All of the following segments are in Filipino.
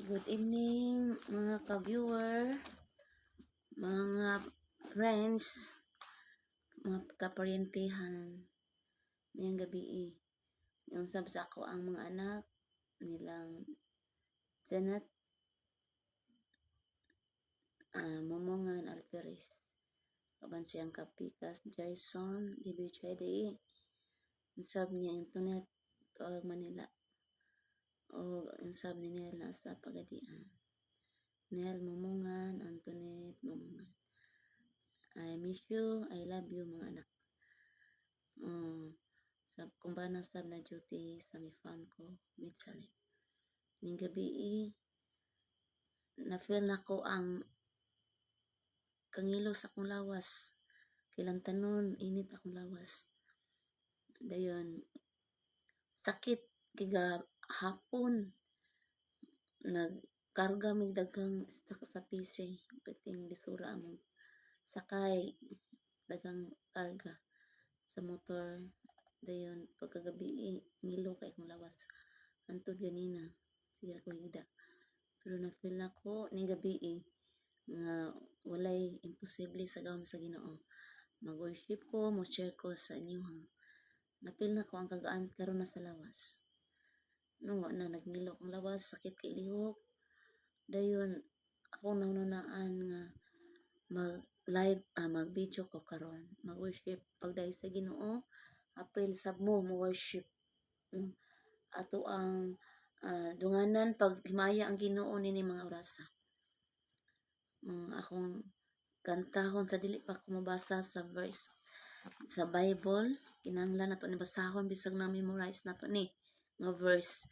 Good evening mga ka-viewer, mga friends, mga kaparyentehan. Mayang gabi yung sab sa ako ang mga anak nilang Janet, Momongan Alperes, kaban siyang kapikas Jason, Bibi Chedi, sab niya internet o Manila o sab ni nila sa Pagadian. Nel Momongan, Antoinette Momongan. I miss you, I love you mga anak. Kung ba nasab na duty sa mi farm ko, Mitsalit. Ning gabi na-feel na ko ang kangilo sa akong lawas. Kailang tanon, init akong lawas. Dayon, sakit, kiga hapon, nagkarga mig dagang stuck sa PC. Piting disura mo. Sakay, dagang karga sa motor. Dayon, pagkagabi, ngilo kay akong lawas. Antod ganina, sige ko higda. Pero na-feel na ko, ning gabi nga walay imposible sa gawon sa Ginoo. Mag-worship ko, mo-share ko sa inyo ha. Na-feel na ko ang kagaan karon na sa lawas. No, na nagnilo ang lawas, sakit kay lihok. Dayon, ako naunanaan nga mag-live, mag-video ko karon, mag-worship pagdahil sa Ginoo. Apel sab mo worship. Ato ang dunganan pag himaya ang Ginoo nini mga orasa. Akong kantahon sa dili pa ko mabasa sa verse sa Bible, kinahanglan nato ni basahon bisag na memorize nato ni nga verse.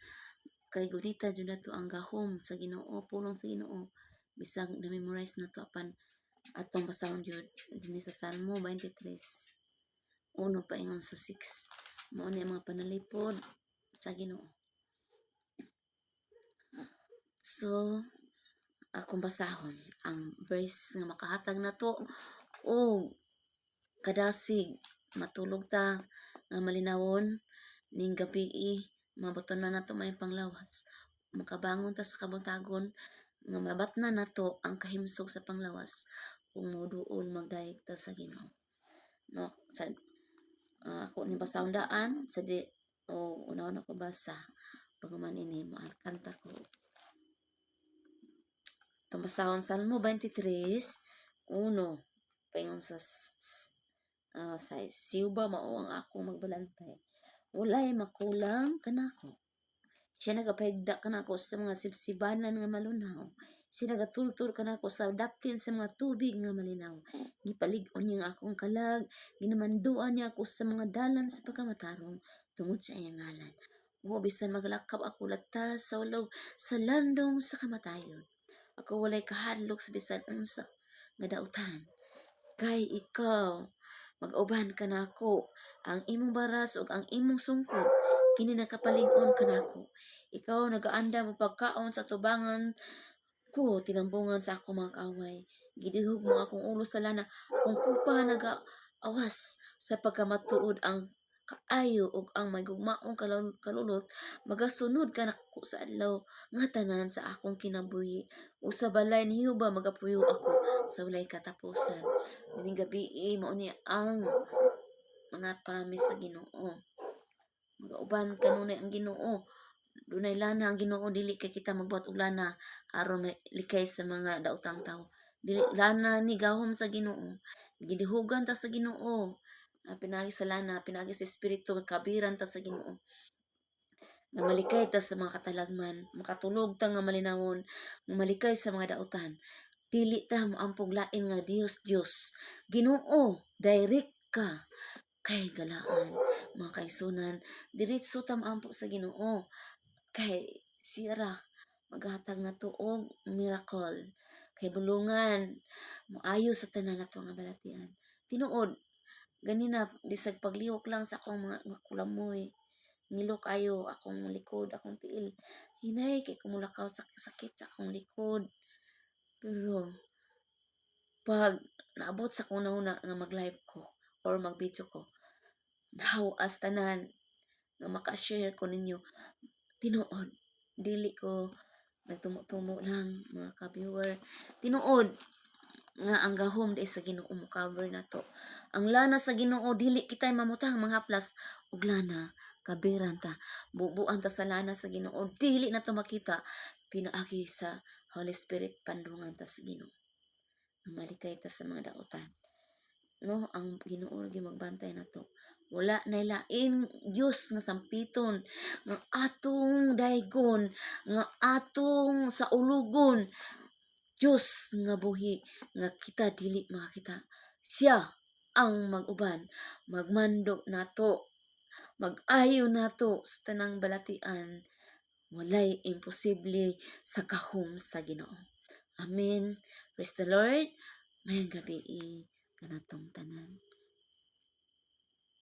Kay gunita jud nato ang gahom sa Ginoo, pulong sa Ginoo. Bisag na memorize nato apan atong basahon jud dinhi sa Salmo 23. Uno paingon sa 6. Mao ni mga panalipod sa Ginoo. So, akong basahon ang verse nga makahatag nato o kadasig matulog ta nga malinawon ning gabi mabuton na nato may panglawas. Makabangon ta sa kabuntagon nga mabatna nato ang kahimsog sa panglawas kung moduol magdayeg ta sa Ginoo. No, sa ako ni basahon daan sa di o una ko basa pagman ini kanta ko. Itong basahon Salmo 23, 1, paingon sa siuba mao ang akong magbalantay. Walay makulang kanako. Siya nagapahigda kanako sa mga sibsibanan nga malunaw. Siya nagatultur kanako sa dapin sa mga tubig nga malinaw. Gipalig-on niya akong kalag, ginamanduan niya ako sa mga dalan sa pagkamatarong tungod sa iyang ngalan. O bisan maglakab ako latas sa ulog sa landong sa kamatayon. Ako walay kahadlok sa bisan unsa nga dautan. Kay ikaw mag-uban kanako, ang imong baras ug ang imong sungkod kini nakapalig-on kanako. Ikaw nagaanda mo pagkaon sa tubangan ko, tinambungan sa ako mga kaaway. Gidihog mo akong ulo sa lana, akong kupa nagaawas sa pagkamatuod ang kaayo ug ang may gugmaong kalulot magasunod kanako sa adlaw nga tanan sa akong kinabuhi. O sa balay niyo ba magapuyo ako sa walay katapusan. Dining gabi mao ni ang mga promise sa Ginoo. Mag-uban kanunay ang Ginoo. Dunay lana ang Ginoo, dili kay kita magbuhat og lana aron likay sa mga daotang tawo. Dili lana ni gahom sa Ginoo. Gidihugan ta sa Ginoo. Pinagi sa lana, pinagi sa espiritu, kabiran ta sa Ginoo. Nga malikay ta sa mga katalagman, makatulog ta nga malinawon, nga malikay sa mga daotan. Dili ta moampog lain nga Dios. Ginoo, direct ka kay galaan mga kaigsunan. Diretso ta moampo sa Ginoo kay sira maghatag na tuog miracle kay bulungan moayo sa tanan nato nga balatian. Tinuod ganina bisag paglihok lang sa akong mga kulamoy, ngilok ayo akong likod, akong tiil. Hinay kay kumulakaw sa sakit sa akong likod. Pero pag naabot sa kung nauna nga mag-live ko or mag-video ko, nahawas tanan nga maka-share ko ninyo. Tinuod, dili ko nagtumo-tumo lang mga ka-viewer. Tinuod nga ang gahom di sa Ginoo mo cover na to. Ang lana sa Ginoo dili kitay mamutang mga plus ug lana kabiran ta. Bubuan ta sa lana sa Ginoo dili na to makita pinaagi sa Holy Spirit pandungan ta sa Ginoo. Malikay ta sa mga daotan. No, ang Ginoo lagi magbantay na to. Wala na lain Dios nga sampiton nga atong daygon nga atong sa ulugon Diyos nga buhi nga kita dili makakita. Siya ang mag-uban, magmando nato, mag-ayo nato sa tanang balatian. Walay imposible sa kahom sa Ginoo. Amen. Praise the Lord. Mayang gabi kanatong tanan.